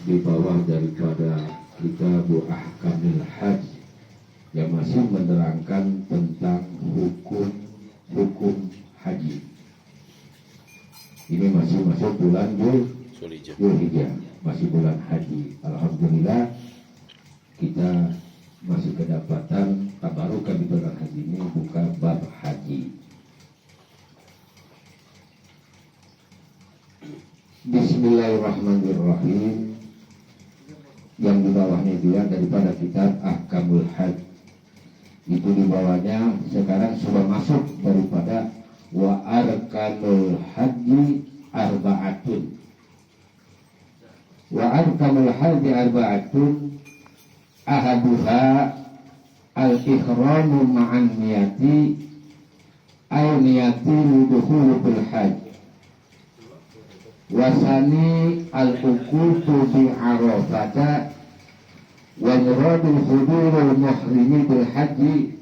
di bawah daripada Kitab Ahkamil Hajj yang masih menerangkan tentang hukum haji. Ini masih masuk bulan Dzulhijjah, masih bulan haji. Alhamdulillah kita masih kedapatan tabarukan di bulan haji ini buka bab haji. Bismillahirrahmanirrahim. Yang di bawahnya dia daripada kitab Ahkamul Hajj. Itu di bawahnya sekarang sudah masuk daripada wa arkanul haji arba'atun. Wa arkanul haji arba'atun ahaduha al-ikhramu ma'an niyati ay niyati ludukhulu bil hajj wasani al-hukutu bi arafata wa muradul hudurul muhrimi bil haji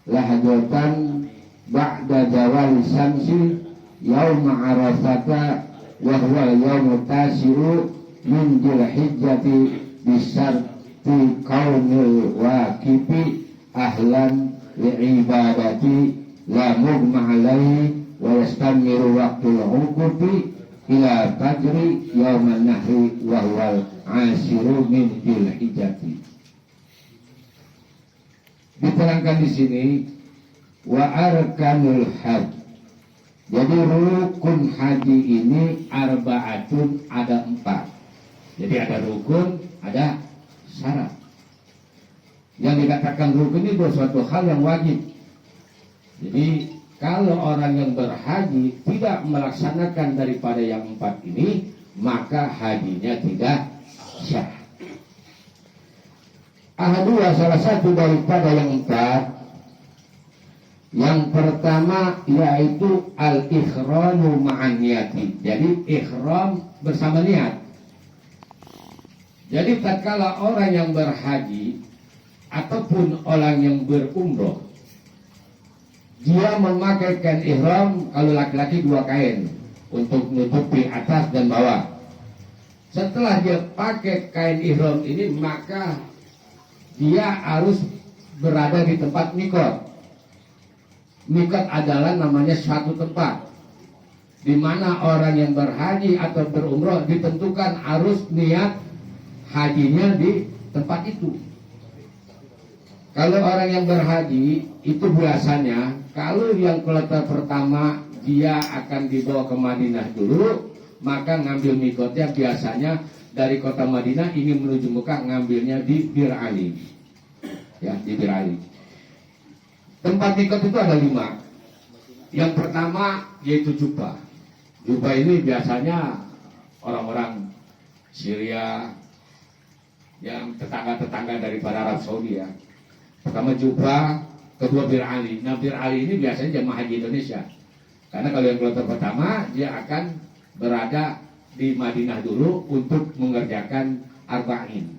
lahajatan ba'da zawal syamsi yawma arafata wa huwa yawmu tasiru min dzulhijjati bisarti kaunil waqifi ahlan li'ibadati la mugma alaihi wa yastamiru waqtul uqufi ila fajri yawman nahri wa huwa asiru min dzulhijjati. Diterangkan di sini wa arkanul hajj. Jadi rukun haji ini arba'atun, ada 4. Jadi ada rukun, ada syarat. Yang dikatakan rukun ini suatu hal yang wajib. Jadi kalau orang yang berhaji tidak melaksanakan daripada yang 4 ini, maka hajinya tidak sah. Ahadua, salah satu daripada yang 4. Yang pertama yaitu al-ikhramu ma'an niyati. Jadi ikhram bersama niat. Jadi tatkala orang yang berhaji ataupun orang yang berumroh, dia memakai kain ihram, kalau laki-laki 2 kain untuk menutupi atas dan bawah. Setelah dia pakai kain ihram ini, maka dia harus berada di tempat mikot. Mikot adalah namanya suatu tempat di mana orang yang berhaji atau berumroh ditentukan harus niat hajinya di tempat itu. Kalau orang yang berhaji itu biasanya, kalau yang kloter pertama dia akan dibawa ke Madinah dulu, maka ngambil mikotnya biasanya dari kota Madinah ingin menuju Mekah, ngambilnya di Bir Ali. Ya, di Bir Ali. Tempat mikot itu ada 5. Yang pertama yaitu Jubah. Jubah ini biasanya orang-orang Syria yang tetangga-tetangga daripada Arab Saudi ya. Pertama Jubah, kedua Bir Ali. Nah, Bir Ali ini biasanya jemaah haji Indonesia. Karena kalau yang kloter pertama dia akan berada di Madinah dulu untuk mengerjakan arba'in.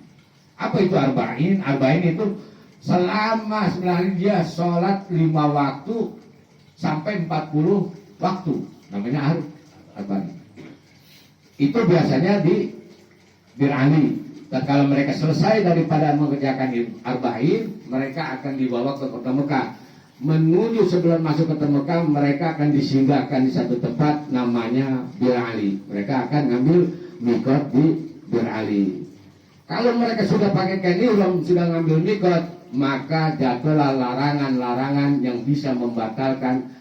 Apa itu arba'in? Arba'in itu selama 9 hari dia sholat 5 waktu sampai 40 waktu. Namanya arba'in. Itu biasanya di Bir Ali. Dan kalau mereka selesai daripada mengerjakan arba'in, mereka akan dibawa ke kota Mekah. Menuju sebelum masuk ke kota Mekah, mereka akan disinggahkan di satu tempat namanya Bir Ali. Mereka akan ngambil mikot di Bir Ali. Kalau mereka sudah pakai kain ihram, sudah ngambil mikot, maka jatuhlah larangan-larangan yang bisa membatalkan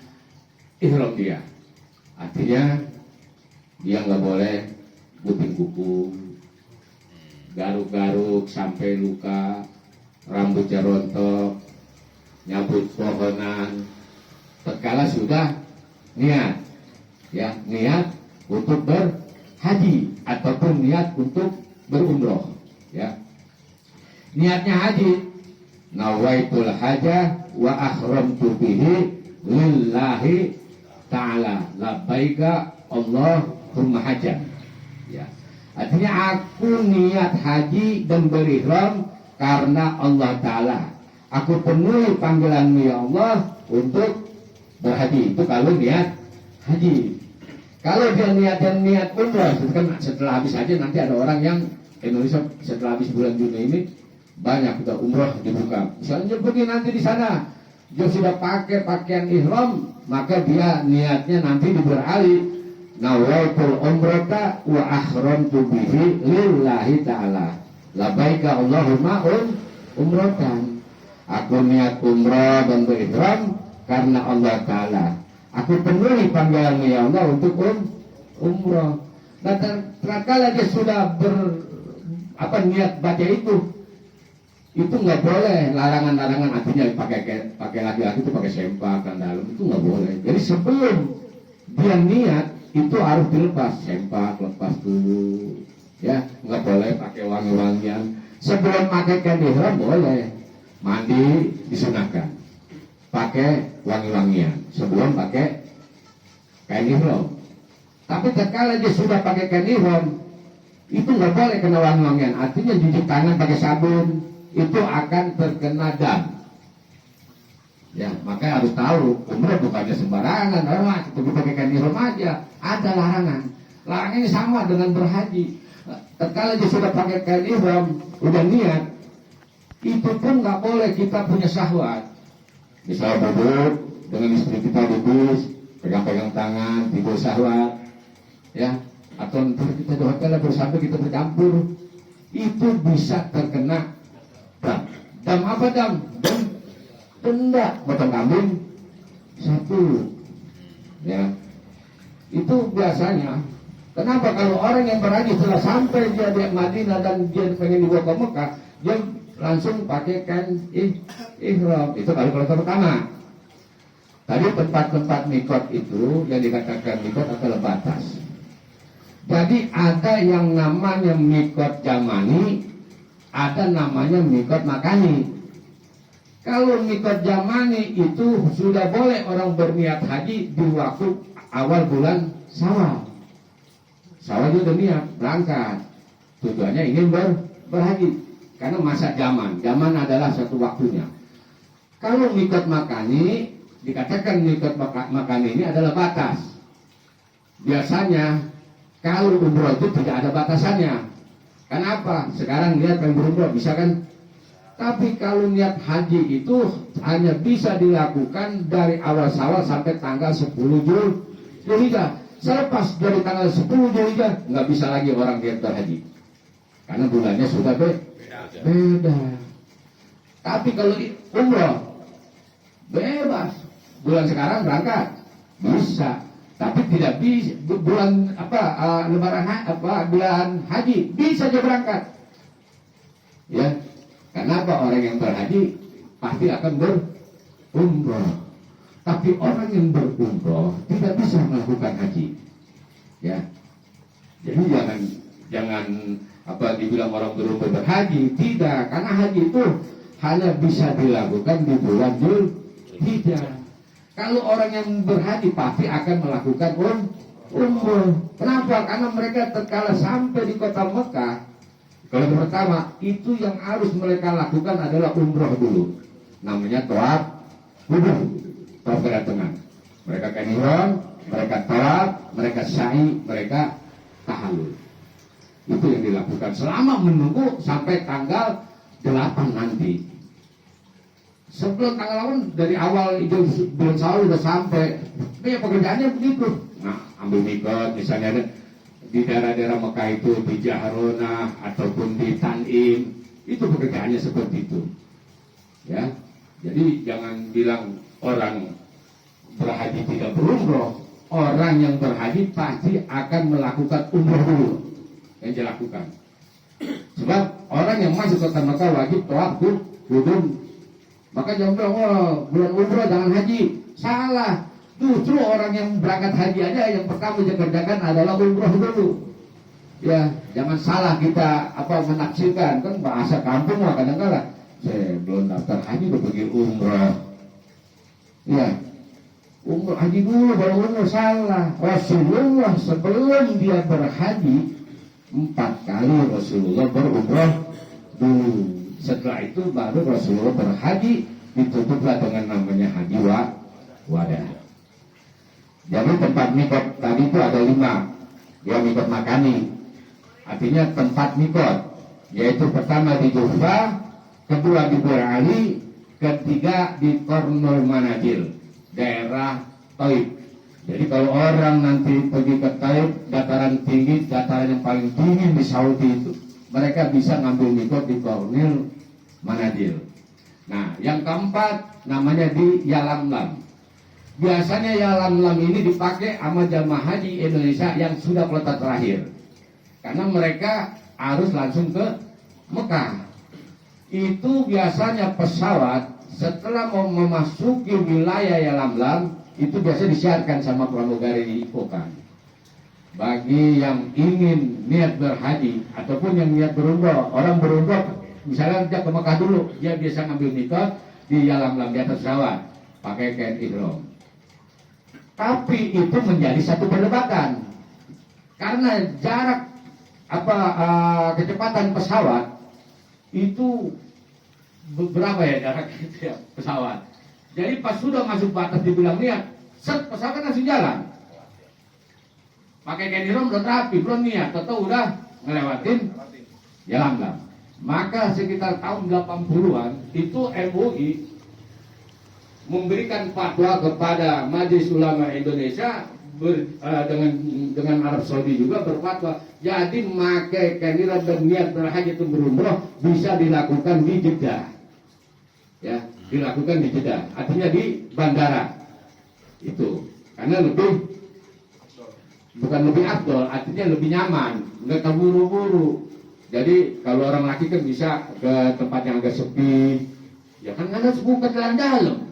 ihram dia. Artinya dia nggak boleh gunting kuku, garuk-garuk sampai luka, rambutnya rontok, nyabut pohonan. Tatkala sudah niat, ya niat untuk berhaji ataupun niat untuk berumroh, ya niatnya haji. Nawaitul haja wa akhramtu bihi lillahi ta'ala labbaika Allahumma hajjah. Ya. Artinya aku niat haji dan berihram karena Allah Ta'ala. Aku penuhi panggilanmu ya Allah untuk berhaji. Itu kalau niat haji. Kalau dia niat umrah, setelah habis haji nanti ada orang yang Indonesia setelah habis bulan Juni ini banyak udah umroh dibuka. Misalnya pergi nanti di sana, dia sudah pakai pakaian ihram, maka dia niatnya nanti beralih nawaitul umrata wa ahramtu bihi lillahi ta'ala. Labaika Allahumma umratan. Aku niat umrah dan berihram karena Allah Ta'ala. Aku penuhi panggilan ya Allah untuk umrah. Nah, terkala dia sudah niat baca itu nggak boleh. Larangan-larangan artinya pakai laki-laki itu pakai sempak dan dalam itu nggak boleh. Jadi sebelum dia niat itu harus dilepas sempak, lepas dulu, ya nggak boleh pakai wangi-wangian. Sebelum pakai kain ihram boleh mandi disunahkan, pakai wangi-wangian sebelum pakai kain ihram. Tapi terkala dia sudah pakai kain ihram itu nggak boleh kena wangi-wangian. Artinya cuci tangan pakai sabun itu akan terkena dam. Ya, makanya harus tahu umrah bukannya sembarangan. Kita pakai kain ihram aja. Ada larangan. Larangan ini sama dengan berhaji. Terkala dia sudah pakai kain ihram, udah niat, itu pun nggak boleh kita punya syahwat. Misalnya duduk dengan istri kita di bus, pegang-pegang tangan, tidur syahwat, ya. Atau ntar kita di hotel bersama kita bercampur, itu bisa terkena dam. Dam apa dam? Denda potong kambing 1, ya. Itu biasanya. Kenapa kalau orang yang berhaji setelah sampai dia di Madinah dan dia pengen dibawa ke Mekah, dia langsung pakai kain ihram. Itu kalau pertama. Tadi tempat-tempat mikot itu yang dikatakan mikot adalah batas. Jadi ada yang namanya mikot jamani, ada namanya mikot makani. Kalau mikot jamani itu sudah boleh orang berniat haji di waktu awal bulan Syawal. Syawal itu udah niat berangkat, tujuannya ingin berhaji. Karena masa zaman adalah satu waktunya. Kalau mikot makani, dikatakan mikot makani ini adalah batas. Biasanya kalau umroh itu tidak ada batasannya. Kenapa? Sekarang lihat yang berumroh bisa kan? Tapi kalau niat haji itu hanya bisa dilakukan dari awal Syawal sampai tanggal 10 Zulhijjah. Selepas dari tanggal 10 Zulhijjah nggak bisa lagi orang niat berhaji. Karena bulannya sudah beda. Tapi kalau umroh bebas. Bulan sekarang berangkat bisa. Tapi tidak bisa bulan bulan haji bisa aja berangkat. Ya. Kenapa orang yang berhaji pasti akan berumroh. Tapi orang yang berumroh tidak bisa melakukan haji. Ya. Jadi jangan dibilang orang berumroh berhaji, tidak. Karena haji itu hanya bisa dilakukan di bulan Zulhijjah. Kalau orang yang berhaji pasti akan melakukan umroh. Kenapa? Karena mereka terkala sampai di kota Mekah. Kalau pertama itu yang harus mereka lakukan adalah umroh dulu. Namanya tawaf wudhu, tawaf kedatangan. Mereka ihram, mereka tawaf, mereka sa'i, mereka tahallul. Itu yang dilakukan selama menunggu sampai tanggal 8 nanti. Sebelum tanggal 8 dari awal itu bulan Syawal sudah sampai. Ya pekerjaannya begitu. Nah, ambil mikot misalnya di daerah-daerah Mekah itu di Jahrona ataupun di Tan'im, itu pekerjaannya seperti itu. Ya. Jadi jangan bilang orang berhaji tidak berumroh. Orang yang berhaji pasti akan melakukan umroh dulu yang dilakukan. Sebab orang yang masuk ke kota Mekah wajib tawaf wudhu. Maka jangan bilang, bulan umroh jangan haji. Salah. Justru orang yang berangkat haji aja yang pertama dia kerjakan adalah umroh dulu. Ya, jangan salah kita menafsirkan. Kan bahasa kampung lah kadang-kadang. Saya belum daftar haji udah pergi umroh. Ya, umroh haji dulu baru umroh, salah. Rasulullah sebelum dia berhaji 4 kali Rasulullah berumroh dulu. Setelah itu baru Rasulullah berhaji, ditutuplah dengan namanya haji wada. Jadi tempat mikot tadi itu ada 5. Dia mikot makani, artinya tempat mikot, yaitu pertama di Juhfa, kedua di Bir Ali, ketiga di Qarnul Manazil, daerah Taif. Jadi kalau orang nanti pergi ke Taif, dataran tinggi, dataran yang paling tinggi di Saudi itu, mereka bisa ngambil mikot di Qarnul Manazil. Nah, yang keempat namanya di Yalamlam. Biasanya Yalamlam ini dipakai sama jamaah haji Indonesia yang sudah kloter terakhir, karena mereka harus langsung ke Mekah. Itu biasanya pesawat setelah mau memasuki wilayah Yalamlam itu biasa disiarkan sama pramugari di Ipokan. Bagi yang ingin niat berhaji ataupun yang niat berumrah, orang berumrah misalnya dia ke Mekah dulu, dia biasa ngambil mikot di Yalamlam di atas pesawat pakai kain ihram. Tapi itu menjadi satu perdebatan karena jarak kecepatan pesawat itu berapa ya jarak pesawat. Jadi pas sudah masuk batas dibilang niat, set pesawat langsung jalan. Pakai kain ihram udah rapi, belum niat, atau udah ngelewatin Yalamlam. Maka sekitar tahun 80-an itu MUI memberikan fatwa kepada Majelis Ulama Indonesia dengan Arab Saudi juga berfatwa. Jadi memakai kain ihram dan niat berhaji atau berumrah bisa dilakukan di Jeddah. Ya, dilakukan di Jeddah. Artinya di bandara. Itu. Karena bukan lebih afdol, artinya lebih nyaman, enggak terburu-buru. Jadi kalau orang laki kan bisa ke tempat yang agak sepi. Ya kan ada buka dalam.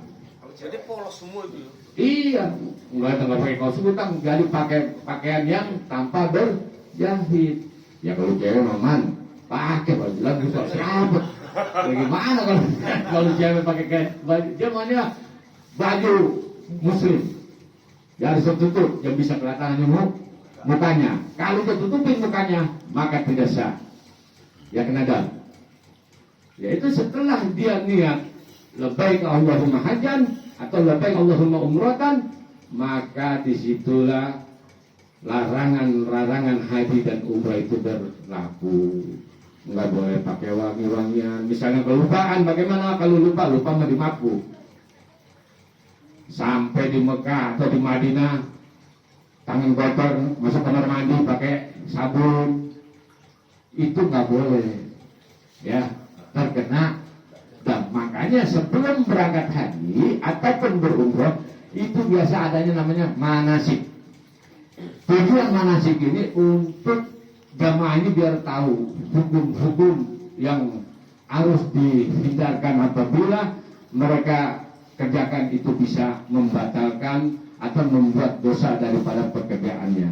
Jadi polos semua itu. Iya, nggak pakai kaos kutang, jadi pakai pakaian yang tanpa berjahit. Ya kalau cewek maman pakai baju lagi soal serabut. Bagaimana kalau cewek pakai baju? Dia maunya baju muslim, jadi tertutup yang bisa kelihatan mukanya. Kalau dia tutupin mukanya, maka tidak sah. Ya kena dam. Yaitu setelah dia niat labbaik Allahumma hajjan atau labbaik Allahumma umratan, maka disitulah larangan haji dan umrah itu berlaku. Nggak boleh pakai wangi-wangian. Misalnya kelupaan, bagaimana kalau lupa mah dimaku. Sampai di Mekah atau di Madinah, tangan kotor masuk kamar mandi pakai sabun, itu nggak boleh. Ya, terkena. Dan makanya sebelum berangkat haji ataupun berumrah itu biasa adanya namanya manasik. Tujuan manasik ini untuk jamaah ini biar tahu hukum-hukum yang harus dihindarkan apabila mereka kerjakan itu bisa membatalkan atau membuat dosa daripada pekerjaannya.